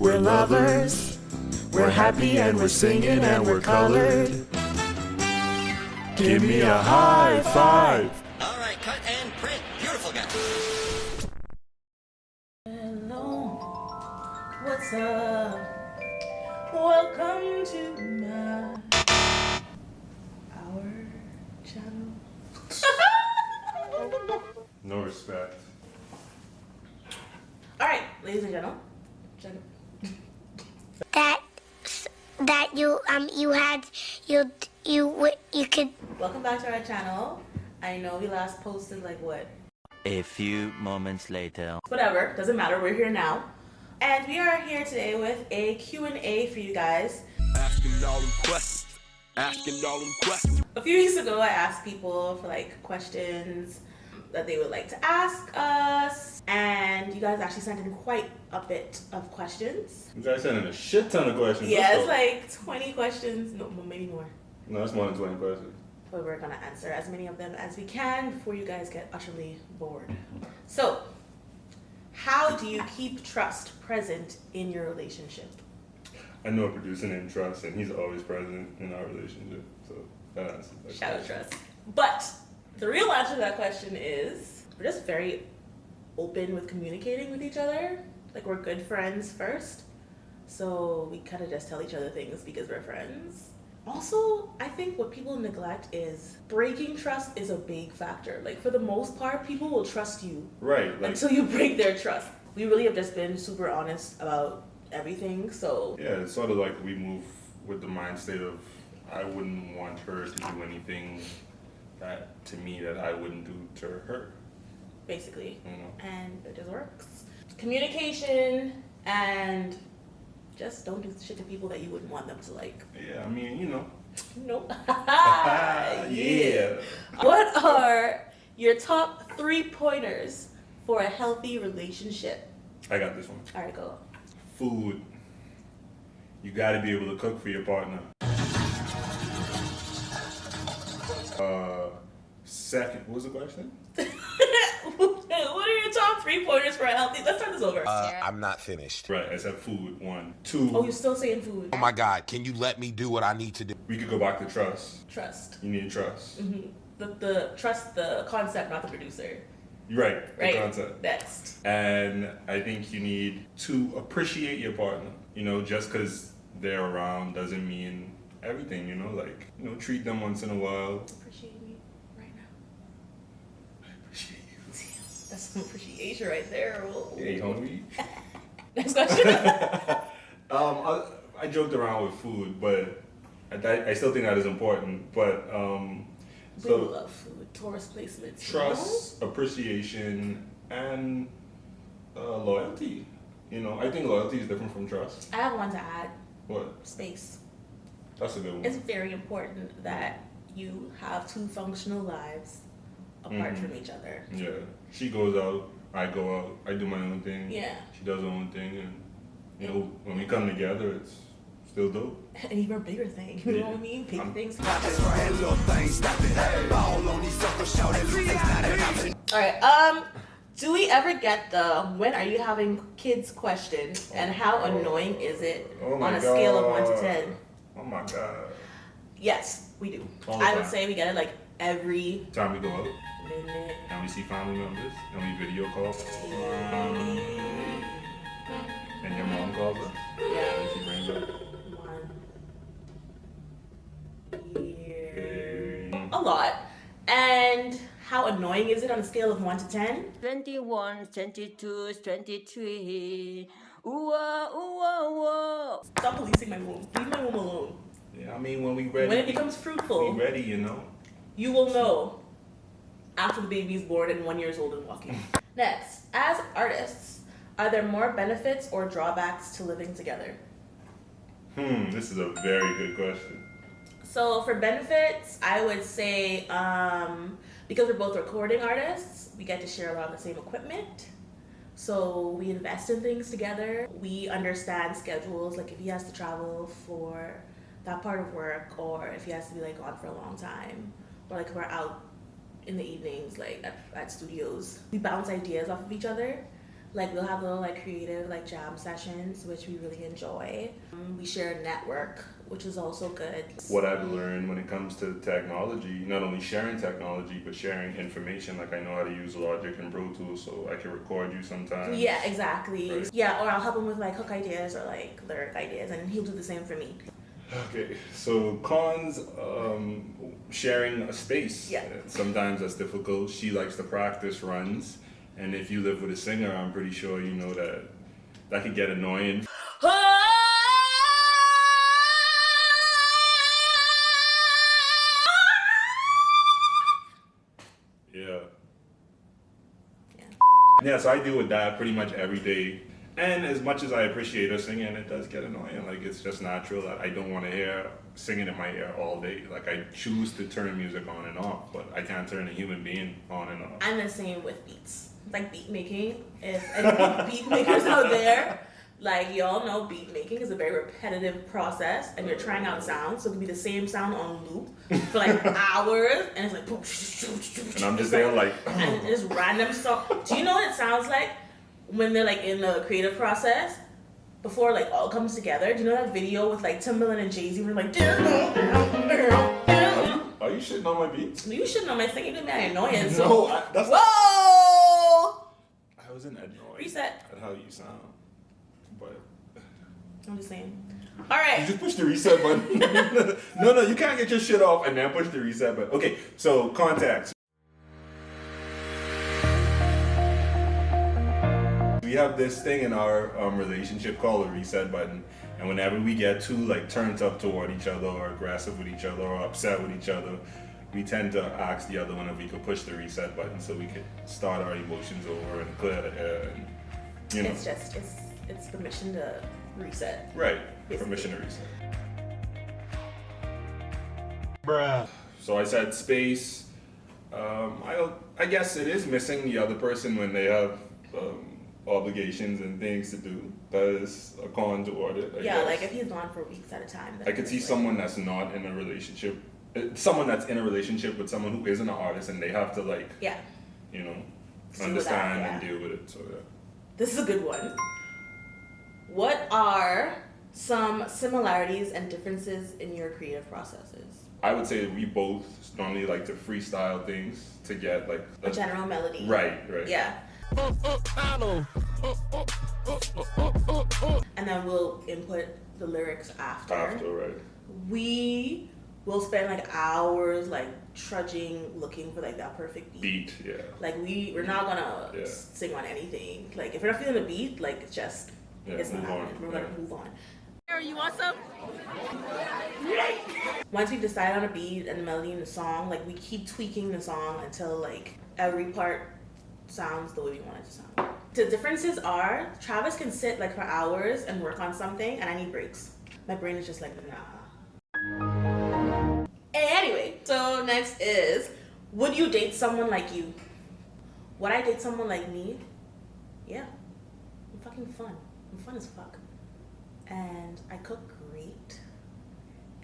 We're lovers, we're happy and we're singing and we're colored. Give me a high five. All right, cut and print. Beautiful guy. Hello, what's up? Welcome to our channel. No respect. All right, ladies and gentlemen. You could. Welcome back to our channel. I know we last posted like what? A few moments later. Whatever, doesn't matter. We're here now, and we are here today with a Q&A for you guys. Asking all them questions. Asking all them questions. A few weeks ago, I asked people for like questions that they would like to ask us, and you guys actually sent in quite a bit of questions. You guys sent in a shit ton of questions. Yeah, it's like 20 questions, no, maybe more. No, it's more than 20 questions. But we're gonna answer as many of them as we can before you guys get utterly bored. So, how do you keep trust present in your relationship? I know a producer named Trust, and he's always present in our relationship. So that answers that Shout out question. Trust. But the real answer to that question is we're just very open with communicating with each other. Like, we're good friends first. So we kind of just tell each other things because we're friends. Also, I think what people neglect is breaking trust is a big factor. Like, for the most part, people will trust you Right. Like, until you break their trust. We really have just been super honest about everything, so yeah, it's sort of like we move with the mind state of I wouldn't want her to do anything that to me that I wouldn't do to her. basically, You know? and it just works. Communication, and just don't do shit to people that you wouldn't want them to like. Yeah, I mean, you know. Nope. Yeah. What are your top 3 pointers for a healthy relationship? I got this one. All right, go. Food. You got to be able to cook for your partner. Second, what was the question? What are your top 3 pointers for a healthy? Let's start this over. I'm not finished. Right, I said food. 1, 2. Oh, you're still saying food. Oh my God, can you let me do what I need to do? We could go back to trust. Trust. You need trust. The trust the concept, not the producer. Right, Right. the concept. Next. And I think you need to appreciate your partner. You know, just because they're around doesn't mean everything, you know? Like, you know, treat them once in a while. Appreciate me right now. I appreciate you. That's some appreciation right there. Whoa. Hey, homie. Next question. I joked around with food, but I still think that is important. But We so love food. Tourist placements. trust, appreciation, and loyalty. You know, I think loyalty is different from trust. I have one to add. What? Space. That's a good one. It's very important that you have 2 functional lives apart from each other. Yeah, she goes out, I go out, I do my own thing. Yeah. She does her own thing, and you know, when we come together, it's still dope. An even bigger thing. You know what I mean? Big things. Alright, do we ever get the when are you having kids question, and how annoying is it Oh my on a scale of 1 to God. 10? Oh my God. Yes, we do. All the I would time. say we get it like every Time we go out, minute. and we see family members, and we video call. And your mom calls us, Yeah. and she brings up. 1 year. A lot. And how annoying is it on a scale of 1 to 10? 21, 22, 23. Ooh, ooh. Stop policing my womb. Leave my womb alone. Yeah, I mean, when we ready, When it becomes fruitful, we ready, you know. you will know after the baby is born and 1 year old and walking. Next, as artists, are there more benefits or drawbacks to living together? This is a very good question. So for benefits, I would say because we're both recording artists, we get to share a lot of the same equipment. So we invest in things together. We understand schedules, like if he has to travel for that part of work, or if he has to be like gone for a long time, or like if we're out in the evenings like at studios. We bounce ideas off of each other. Like we'll have little like creative like jam sessions, which we really enjoy. We share a network, which is also good. What I've learned when it comes to technology, not only sharing technology, but sharing information. Like I know how to use Logic and Pro Tools, so I can record you sometimes. Yeah, exactly. Right. Yeah, or I'll help him with like hook ideas or like lyric ideas, and he'll do the same for me. Okay, so cons, sharing a space. Yeah. Sometimes that's difficult. She likes to practice runs, and if you live with a singer, I'm pretty sure you know that could get annoying. Yeah. Yeah, so I deal with that pretty much every day. And as much as I appreciate her singing, it does get annoying. Like, it's just natural that I don't want to hear singing in my ear all day. Like, I choose to turn music on and off, but I can't turn a human being on and off. I'm the same with beats. Like beat making. If any beat makers out there, like y'all know beat making is a very repetitive process, and you're trying out sounds, so it can be the same sound on loop for like hours, and it's like boom, And I'm just there like, and it's random song. Do you know what it sounds like when they're like in the creative process before like all comes together? Do you know that video with like Timbaland and Jay-Z where like are you shitting on my beats? you shouldn't know my singing to me annoying. So No, that's whoa! I wasn't annoyed Reset. at how you sound, but I'm just saying. All right. you just push the reset button. No, you can't get your shit off and then push the reset button. Okay, so contacts. We have this thing in our relationship called a reset button, and whenever we get too like turned up toward each other or aggressive with each other or upset with each other, we tend to ask the other one if we could push the reset button so we could start our emotions over and clear the air and, you know. It's just it's permission to reset. Right, Basically. permission to reset. Bruh. So I said space. I guess it is missing the other person when they have obligations and things to do. That is a con toward it. I Yeah, guess. like if he's gone for weeks at a time. then I could see it's like- someone that's not in a relationship, someone that's in a relationship with someone who isn't an artist, and they have to like, Yeah, you know, Deal with that, understand yeah. and deal with it. So yeah. this is a good one. What are some similarities and differences in your creative processes? I would say that we both normally like to freestyle things to get like A general melody. Right. Yeah. And then we'll input the lyrics after. After, right. We will spend like hours like trudging looking for like that perfect beat. Beat, yeah. Like we're not gonna Yeah. sing on anything. Like if we're not feeling the beat, like it's just Yeah, it's not move on. happening. We're gonna Yeah. move on. You want some? Once we've decided on a beat and the melody in the song, like we keep tweaking the song until like every part sounds the way we want it to sound. The differences are Travis can sit like for hours and work on something, and I need breaks. My brain is just like nah. Anyway, so next is, would you date someone like you? Would I date someone like me? Yeah, I'm fucking fun. I'm fun as fuck, and I cook great,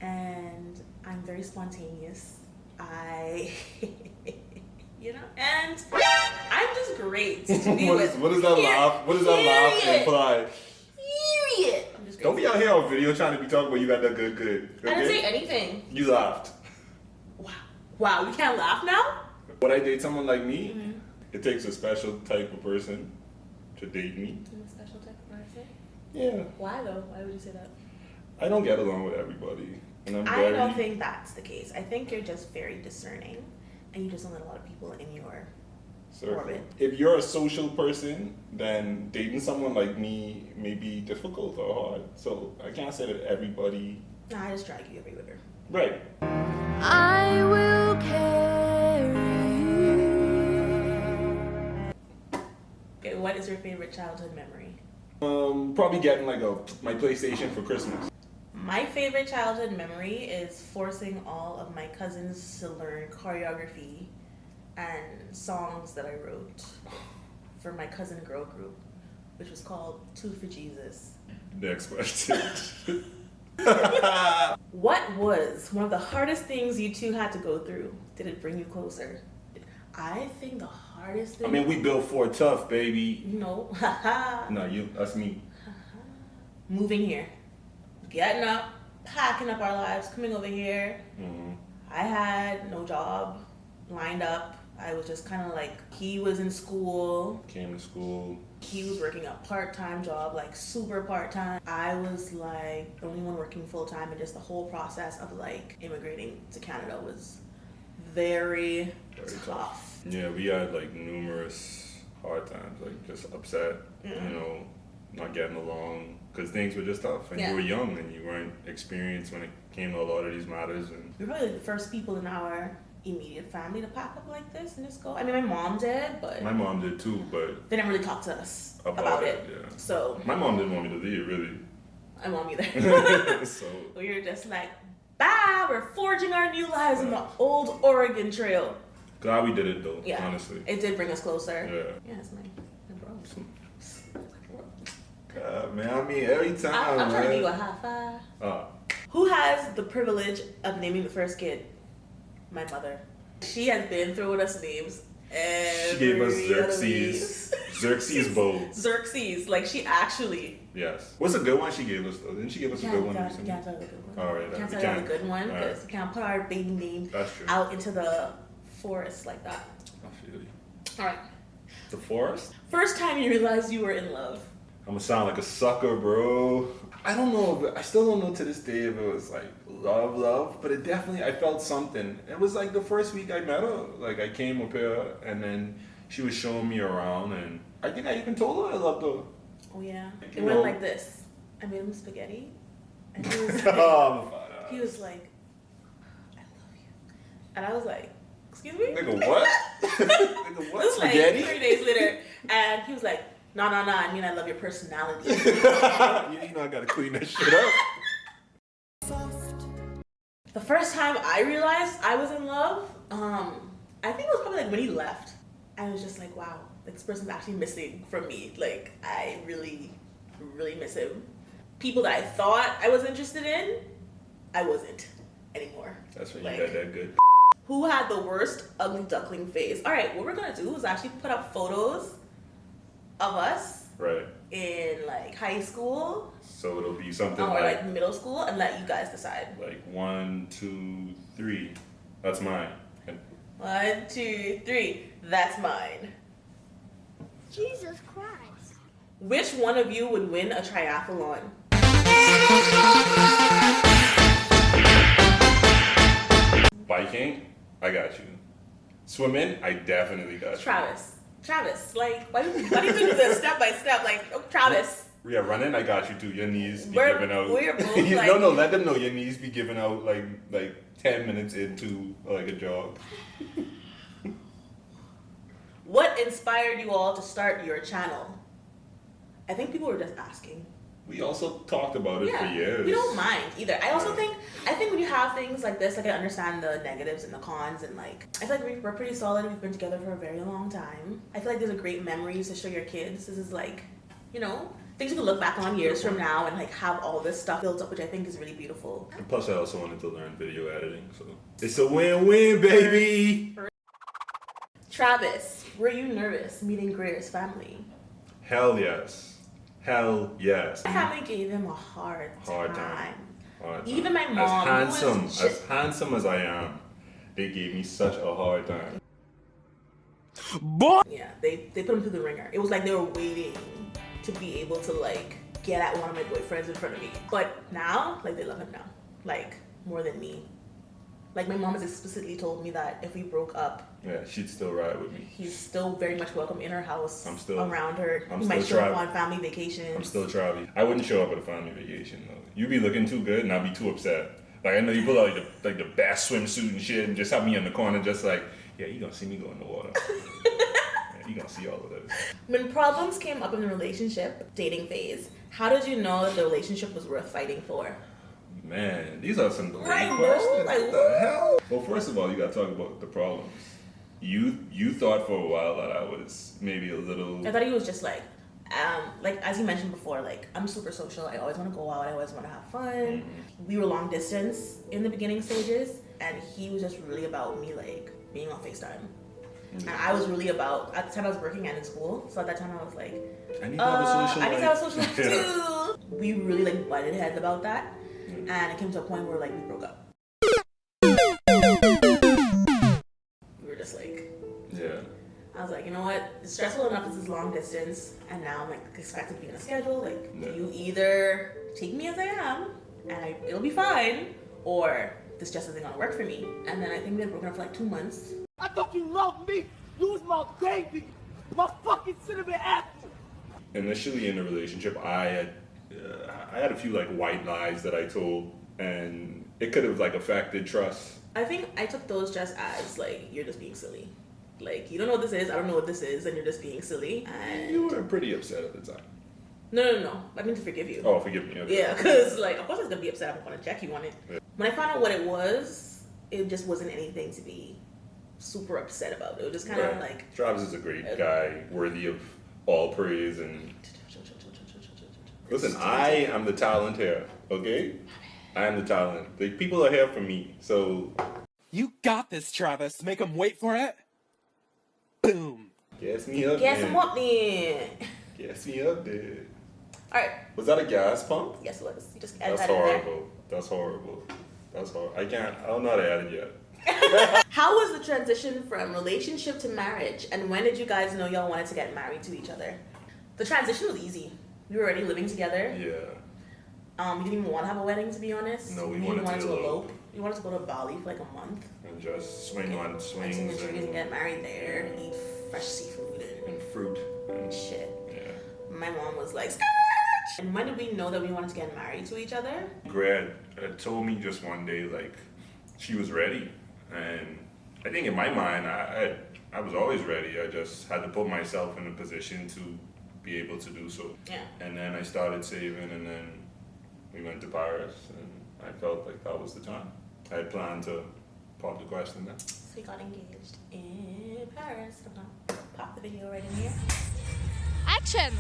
and I'm very spontaneous. You know, and I'm just great to be with. What does that laugh? What does that laugh Period. imply? Period. I'm just great. Don't be out here on video trying to be talking about you got that good. I didn't say Okay? anything. You laughed. Wow, we can't laugh now? Would I date someone like me? Mm-hmm. It takes a special type of person to date me. I'm a special type of person. Yeah. Why though? Why would you say that? I don't get along with everybody. And I'm I very... don't think that's the case. I think you're just very discerning, and you just don't let a lot of people in your circle. orbit. If you're a social person, then dating someone like me may be difficult or hard. So I can't say that everybody... Nah, I just drag you everywhere. Right. I will carry you. Okay, what is your favorite childhood memory? Probably getting like my PlayStation for Christmas. My favorite childhood memory is forcing all of my cousins to learn choreography and songs that I wrote for my cousin girl group, which was called Two for Jesus. Next question. What was one of the hardest things you two had to go through? Did it bring you closer? I think the hardest thing. I mean, we built Fort Tough, baby. No, haha. No, that's me. Moving here, getting up, packing up our lives, coming over here. Mm-hmm. I had no job lined up. I was just kind of like, he was in school. Came to school. He was working a part-time job, like super part-time. I was like the only one working full-time, and just the whole process of like immigrating to Canada was very tough. Yeah, we had like numerous hard times, like just upset, you know, not getting along, because things were just tough, and you were young and you weren't experienced when it came to a lot of these matters. And we're probably the first people in our immediate family to pack up like this and just go. I mean, my mom did, but my mom did too, but they never really talked to us about it. Yeah. So my mom didn't want me to leave, really. My mom either. So we were just like, bye, we're forging our new lives in the old Oregon Trail. Glad we did it though, honestly. It did bring us closer. Yeah. Yeah, it's my bro. God, man, I mean, every time. I'm trying to give you a high five. Who has the privilege of naming the first kid? My mother. She has been throwing us names. She gave us Xerxes. Xerxes Bow. Xerxes. Like, she actually. Yes. What's a good one she gave us though? Didn't she give us a good one recently? We can't tell the good one. All right. We can't tell the good one because we can't put our baby name out into the forest like that. I feel you. All right. The forest? First time you realized you were in love. I'm gonna sound like a sucker, bro. I don't know, I still don't know to this day if it was like love, but it definitely, I felt something. It was like the first week I met her. Like I came up here and then she was showing me around, and I think I even told her I loved her. Oh yeah. It went like this. I made him spaghetti. And he was like, he was like, I love you. And I was like, excuse me? Nigga, what? Nigga, what? It was Spaghetti? like 3 days later. And he was like, no, I mean I love your personality. You know I gotta clean that shit up. The first time I realized I was in love, I think it was probably like when he left. I was just like, wow, like this person's actually missing from me. Like I really, really miss him. People that I thought I was interested in, I wasn't anymore. That's when like, you got that good. Who had the worst ugly duckling phase? All right, what we're gonna do is actually put up photos of us in like high school, so it'll be something or like middle school, and let you guys decide. Like 1, 2, 3. That's mine. 1, 2, 3. That's mine. Jesus Christ. Which one of you would win a triathlon? Biking, I got you. Swimming, I definitely got you. Travis, like, why do you do this step by step? Like, oh, Travis. Yeah, running, I got you too. Your knees be giving out. We're both like, no, let them know your knees be giving out like 10 minutes into like a jog. What inspired you all to start your channel? I think people were just asking. We also talked about it for years. We don't mind either. I also think when you have things like this, like I understand the negatives and the cons, and like I feel like we're pretty solid. We've been together for a very long time. I feel like there's a great memories to show your kids. This is like, you know, things you can look back on years from now and like have all this stuff built up, which I think is really beautiful. And plus, I also wanted to learn video editing, so it's a win-win, baby. Travis, were you nervous meeting Greer's family? Hell yes. Hell yes. My family gave him a hard time. Even my mom, as handsome as I am, they gave me such a hard time. Boy! Yeah, they put him through the ringer. It was like they were waiting to be able to like get at one of my boyfriends in front of me. But now, like they love him now, like more than me. Like my mom has explicitly told me that if we broke up, yeah, she'd still ride with me. He's still very much welcome in her house. I'm still around her. He might show up on family vacations. I'm still traveling. I wouldn't show up at a family vacation though. You be looking too good, and I'll be too upset. Like I know you pull out like the best swimsuit and shit, and just have me in the corner, just like, yeah, you gonna see me go in the water. Yeah, you gonna see all of this. When problems came up in the relationship, dating phase, how did you know that the relationship was worth fighting for? Man, these are some great Right, questions. like, what the hell? Well, first of all, you gotta talk about the problems. You thought for a while that I was maybe a little. I thought he was just like as you mentioned before, like I'm super social. I always want to go out. I always want to have fun. Mm-hmm. We were long distance in the beginning stages, and he was just really about me like being on FaceTime. And I was really about, at the time I was working and in school, so at that time I was like, I need to have a social I need to have a social life Yeah. too. We really like butted heads about that, and it came to a point where like we broke up. We were just like, Yeah. I was like, you know what? It's stressful enough. This is long distance, and now I'm like expected to be on a schedule. Like, Yeah. you either take me as I am, and it'll be fine, or this just isn't gonna work for me. And then I think we had broken up for like 2 months. I thought you loved me. You was my baby. My fucking cinnamon apple. Initially in the relationship, I had a few like white lies that I told, and it could have like affected trust. I think I took those just as like, you're just being silly. Like, you don't know what this is, I don't know what this is, and you're just being silly. And You were pretty upset at the time. no. I mean to forgive you. Oh, forgive me. Okay. Yeah, because like, of course I was gonna be upset. I'm gonna check you on it. Yeah. When I found out what it just wasn't anything to be super upset about. It was just kind of like, Travis is a great guy, worthy of all praise. And listen, I am the talent here. Okay, I am the talent. The people are here for me. So You got this, Travis. Make him wait for it. Boom. gas me up. guess man. what, man? Gas me up, dude. All right, Was that a gas pump? guess what? You just add That's that in there. horrible. That's horrible. That's horrible. I don't know how to add it yet. How was the transition from relationship to marriage, and when did you guys know y'all wanted to get married to each other? The transition was easy. We were already living together. Yeah. We didn't even want to have a wedding, to be honest. No, we wanted to elope. We wanted to go to Bali for like a month. And just swing on And swings to trees and get and married there, eat fresh seafood and fruit. and shit. Yeah. My mom was like, "Skirt!" And when did we know that we wanted to get married to each other? Grad told me just one day like she was ready, and I think in my mind I was always ready. I just had to put myself in a position to be able to do so. Yeah. And then I started saving, and then we went to Paris, and I felt like that was the time. I had planned to pop the question then. So we got engaged in Paris. I'm gonna pop the video right in here. Action!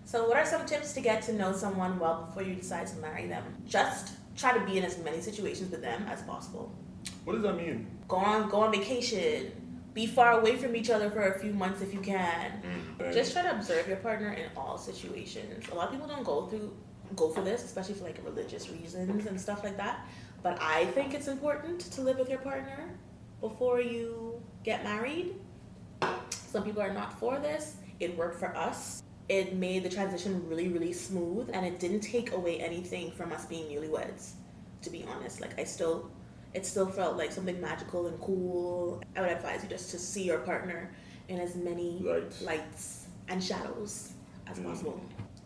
So what are some tips to get to know someone well before you decide to marry them? Just try to be in as many situations with them as possible. What does that mean? Go on vacation. Be far away from each other for a few months if you can. Just try to observe your partner in all situations. A lot of people don't go for this, especially for like religious reasons and stuff like that. But I think it's important to live with your partner before you get married. Some people are not for this. It worked for us. It made the transition really, really smooth, and it didn't take away anything from us being newlyweds, to be honest. Like, it still felt like something magical and cool. I would advise you just to see your partner in as many lights and shadows as possible.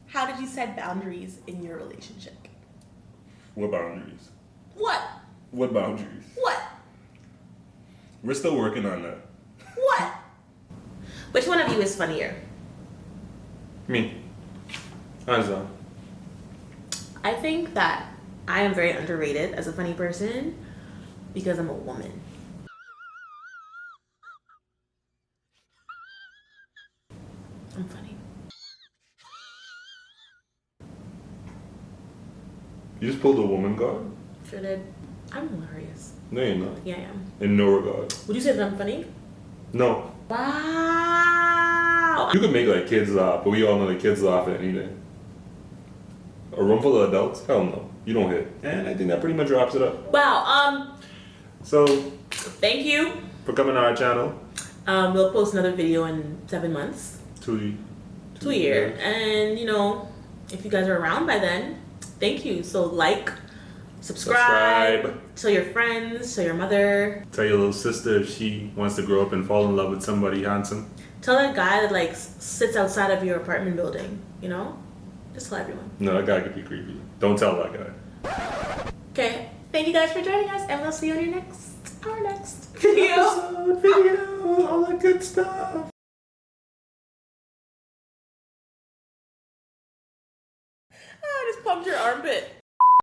How did you set boundaries in your relationship? What boundaries? What? What boundaries? What? We're still working on that. What? Which one of you is funnier? Me. Hands down. I think that I am very underrated as a funny person because I'm a woman. I'm funny. You just pulled a woman card? Sure did. I'm hilarious. No, you're not. Yeah, I am. In no regard. Would you say that I'm funny? No. Wow. You can make like kids laugh, but we all know that kids laugh at anything. A room full of adults? Hell no. You don't hit. And I think that pretty much wraps it up. Wow. So, Thank you. for coming to our channel. We'll post another video in 7 months. 2 years. And, you know, if you guys are around by then, thank you. So like, subscribe, tell your friends, tell your mother. Tell your little sister if she wants to grow up and fall in love with somebody handsome. Tell that guy that like sits outside of your apartment building, you know? Just tell everyone. No, that guy could be creepy. Don't tell that guy. Okay, thank you guys for joining us, and we'll see you on our next video. All that good stuff. I just pumped your armpit.